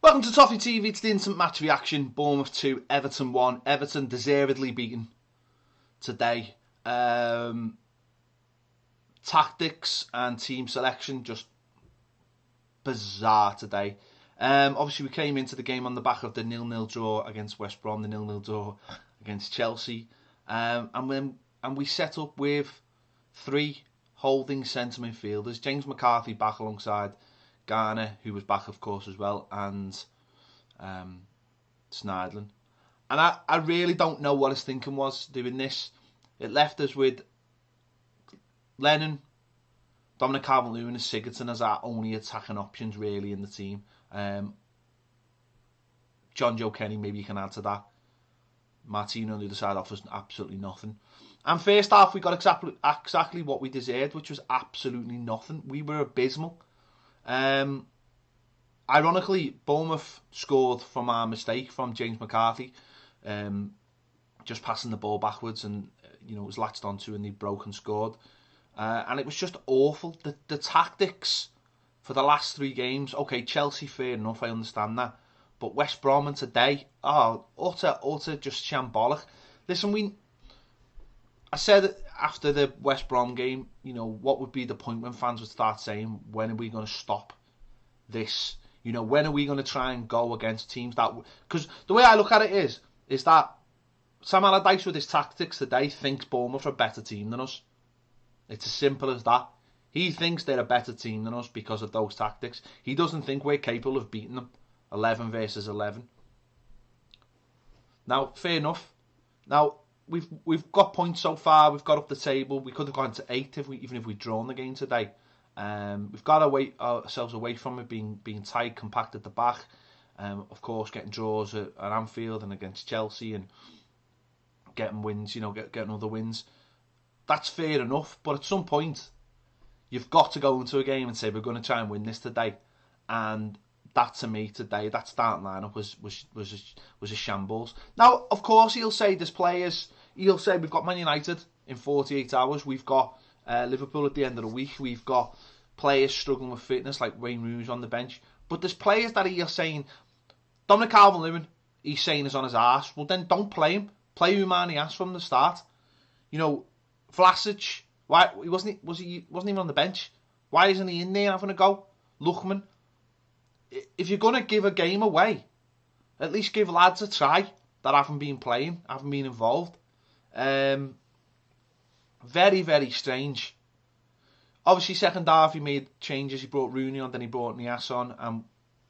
Welcome to Toffee TV. It's the instant match reaction. Bournemouth 2, Everton 1. Everton deservedly beaten today. Tactics and team selection just bizarre today. Obviously, we came into the game on the back of the 0-0 draw against West Brom, the 0-0 draw against Chelsea, and we set up with three holding centre midfielders. James McCarthy back alongside Garner, who was back, of course, as well, and Snidland. And I really don't know what his thinking was doing this. It left us with Lennon, Dominic Calvert-Lewin and Sigurdsson as our only attacking options, really, in the team. John Joe Kenny, maybe you can add to that. Martino on the other side offers absolutely nothing. And first half, we got exactly what we deserved, which was absolutely nothing. We were abysmal. Ironically, Bournemouth scored from our mistake from James McCarthy, just passing the ball backwards, and it was latched onto, and they broke and scored. And it was just awful. The tactics for the last three games, okay, Chelsea, fair enough, I understand that. But West Brom and today, utter just shambolic. Listen, I said after the West Brom game, what would be the point when fans would start saying, when are we going to stop this? When are we going to try and go against teams that... Because the way I look at it is that Sam Allardyce with his tactics today thinks Bournemouth are a better team than us. It's as simple as that. He thinks they're a better team than us because of those tactics. He doesn't think we're capable of beating them 11 versus 11. Now, fair enough. Now, we've got points so far. We've got up the table. We could have gone to 8 even if we'd drawn the game today. We've got ourselves away from it being tight, compact at the back. Of course, getting draws at Anfield and against Chelsea and getting wins, getting other wins. That's fair enough, but at some point, you've got to go into a game and say, we're going to try and win this today. And that, to me, today, that starting lineup was a shambles. Now, of course, he'll say there's players. He'll say we've got Man United in 48 hours. We've got Liverpool at the end of the week. We've got players struggling with fitness like Wayne Rooney's on the bench. But there's players that he's saying, Dominic Calvert-Lewin, he's saying is on his arse. Well, then don't play him. Play Umani ass from the start. Vlasic, why he wasn't even on the bench? Why isn't he in there having a go? Lookman, if you're gonna give a game away, at least give lads a try that haven't been playing, haven't been involved. Very, very strange. Obviously, second half he made changes. He brought Rooney on, then he brought Niasse on, and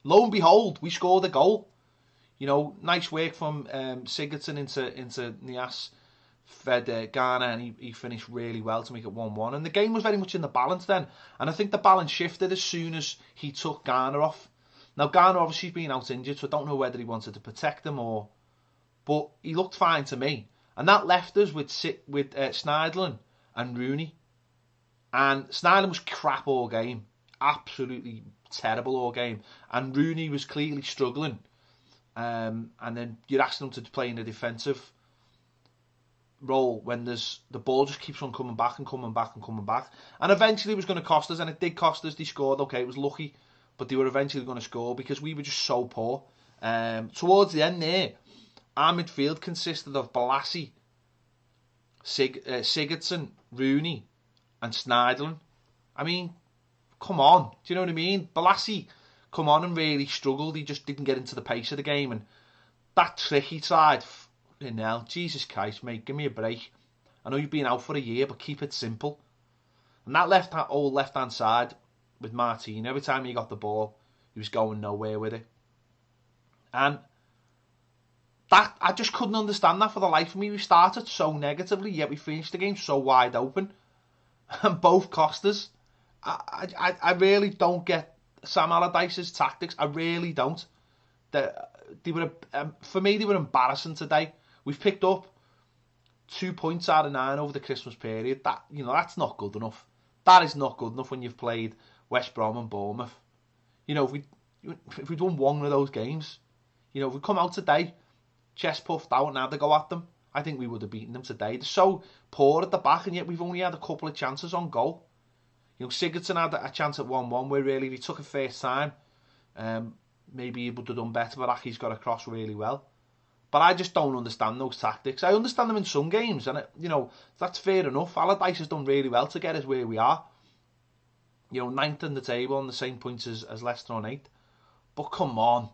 lo and behold, we scored a goal. Nice work from Sigurdsson into Niasse. Fed Garner, and he finished really well to make it 1-1. And the game was very much in the balance then. And I think the balance shifted as soon as he took Garner off. Now, Garner obviously been out injured, so I don't know whether he wanted to protect him but he looked fine to me. And that left us with Snidland and Rooney. And Snidland was crap all game. Absolutely terrible all game. And Rooney was clearly struggling. And then you're asking him to play in a defensive role when the ball just keeps on coming back and coming back and coming back, and eventually it was going to cost us, and it did cost us. They scored, okay, it was lucky, but they were eventually going to score because we were just so poor. Towards the end there, our midfield consisted of Balassi, Sigurdsson, Rooney and Snidland. I mean, come on, do you know what I mean? Balassi come on and really struggled. He just didn't get into the pace of the game, and that trick he tried, Jesus Christ, mate, give me a break. I know you've been out for a year, but keep it simple. And that left-hand side with Martino, every time he got the ball, he was going nowhere with it. And that, I just couldn't understand that for the life of me. We started so negatively, yet we finished the game so wide open. And both cost us. I really don't get Sam Allardyce's tactics. I really don't. For me, they were embarrassing today. We've picked up 2 points out of 9 over the Christmas period. That's not good enough. That is not good enough when you've played West Brom and Bournemouth. If we'd won one of those games, if we come out today, chest puffed out and had to go at them, I think we would have beaten them today. They're so poor at the back, and yet we've only had a couple of chances on goal. Sigurdsson had a chance at 1-1 where really we took it first time. maybe he would have done better, but Aki's got across really well. But I just don't understand those tactics. I understand them in some games, and that's fair enough. Allardyce has done really well to get us where we are. Ninth in the table on the same points as Leicester on 8th. But come on,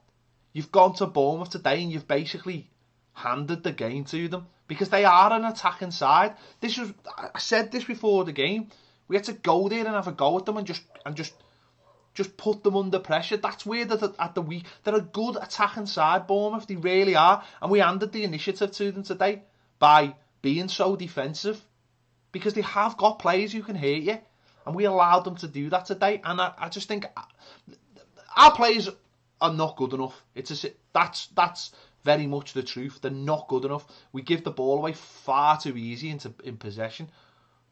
you've gone to Bournemouth today and you've basically handed the game to them because they are an attacking side. I said this before the game. We had to go there and have a go at them and just put them under pressure. That's where they're a good attacking side, Bournemouth. They really are. And we handed the initiative to them today by being so defensive because they have got players who can hurt you. And we allowed them to do that today. And I just think our players are not good enough. That's very much the truth. They're not good enough. We give the ball away far too easy in possession.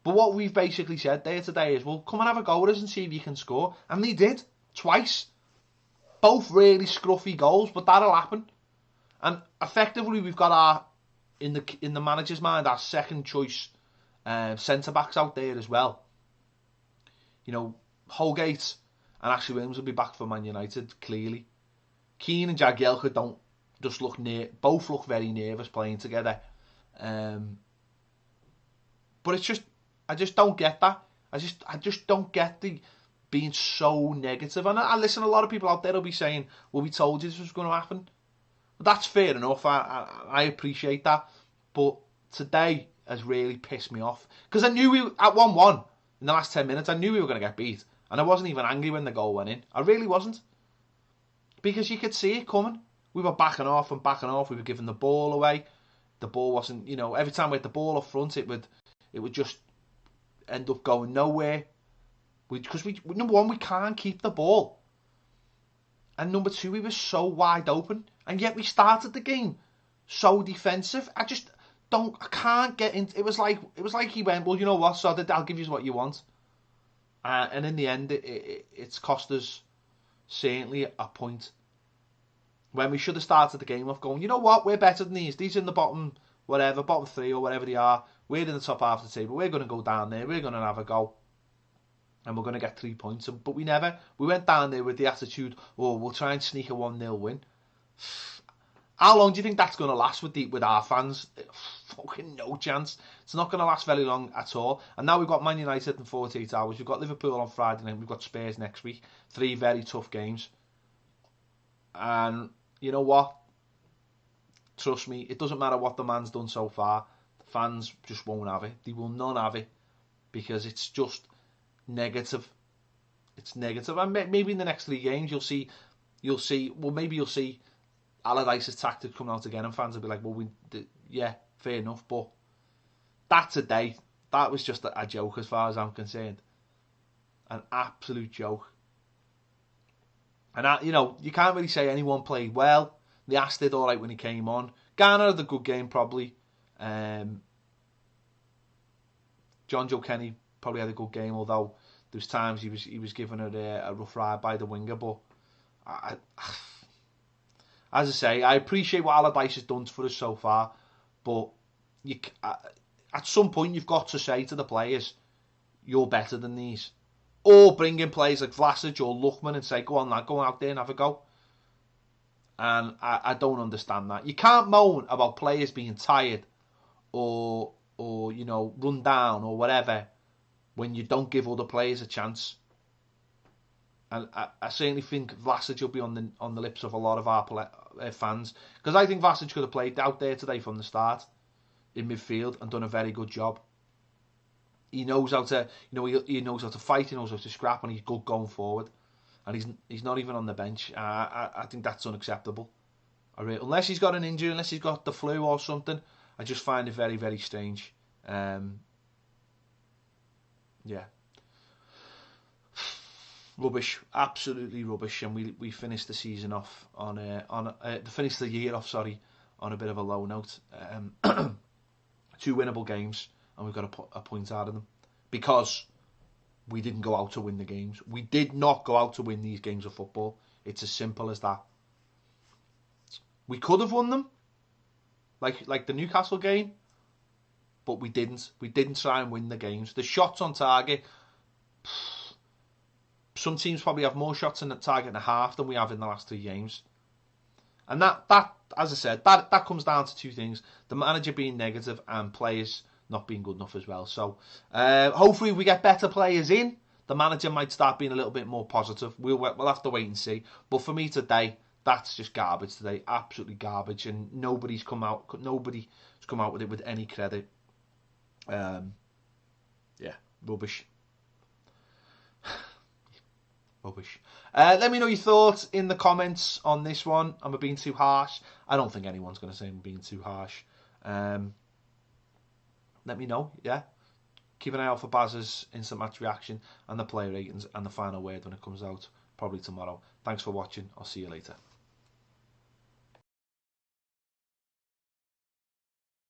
But what we've basically said there today is, well, come and have a go at us and see if you can score. And they did. Twice. Both really scruffy goals, but that'll happen. And effectively, we've got in the manager's mind, our second choice centre-backs out there as well. Holgate and Ashley Williams will be back for Man United, clearly. Keane and Jagielka don't just both look very nervous playing together. But it's just, I just don't get that. I just don't get the being so negative. And I listen, a lot of people out there will be saying, well, we told you this was going to happen. But that's fair enough. I appreciate that. But today has really pissed me off. Because I knew at 1-1, in the last 10 minutes, I knew we were going to get beat. And I wasn't even angry when the goal went in. I really wasn't. Because you could see it coming. We were backing off and backing off. We were giving the ball away. The ball wasn't, every time we had the ball up front, it would just end up going nowhere. Because number one, we can't keep the ball. And number two, we were so wide open. And yet we started the game so defensive. I can't get into. It was like he went, well, you know what, so I'll give you what you want. And in the end, it's cost us certainly a point. When we should have started the game off going, you know what, we're better than these. These in the bottom 3 or whatever they are. We're in the top half of the table. We're going to go down there. We're going to have a go. And we're going to get 3 points. But we went down there with the attitude, oh, we'll try and sneak a 1-0 win. How long do you think that's going to last with our fans? Fucking no chance. It's not going to last very long at all. And now we've got Man United in 48 hours. We've got Liverpool on Friday night. We've got Spurs next week. 3 very tough games. And you know what? Trust me, it doesn't matter what the man's done so far. The fans just won't have it. They will not have it. Because it's just negative. It's negative. And maybe in the next 3 games you'll see Allards Tactics coming out again and fans will be like, well, yeah, fair enough. But that today, that was just a joke as far as I'm concerned. An absolute joke. And you can't really say anyone played well. Nias did all right when he came on. Garner had a good game probably. John Joe Kenny probably had a good game, although there's times he was given a rough ride by the winger. But as I say, I appreciate what Allardyce has done for us so far, but at some point you've got to say to the players, you're better than these. Or bring in players like Vlasic or Lookman and say, go on lad, go out there and have a go. And I don't understand that. You can't moan about players being tired or run down or whatever when you don't give other players a chance. And I certainly think Vlasic will be on the lips of a lot of our fans, because I think Vlasic could have played out there today from the start in midfield and done a very good job. He knows how to, he knows how to fight, he knows how to scrap, and he's good going forward. And he's not even on the bench. I think that's unacceptable. Unless he's got an injury, unless he's got the flu or something, I just find it very, very strange. Yeah. Rubbish, absolutely rubbish, and we finished the season off finished the year off, on a bit of a low note. 2 winnable games, and we've got a point out of them because we didn't go out to win the games. We did not go out to win these games of football. It's as simple as that. We could have won them, like the Newcastle game, but we didn't. We didn't try and win the games. The shots on target. some teams probably have more shots in the target and a half than we have in the last 3 games. And that as I said, that comes down to 2 things: the manager being negative and players not being good enough as well. So hopefully we get better players in. The manager might start being a little bit more positive. We'll have to wait and see. But for me today, that's just garbage today. Absolutely garbage, and nobody's come out with it with any credit. Yeah, rubbish. Rubbish. Let me know your thoughts in the comments on this one. Am I being too harsh? I don't think anyone's going to say I'm being too harsh. Let me know, yeah. Keep an eye out for Baz's instant match reaction and the player ratings and the final word when it comes out, probably tomorrow. Thanks for watching. I'll see you later.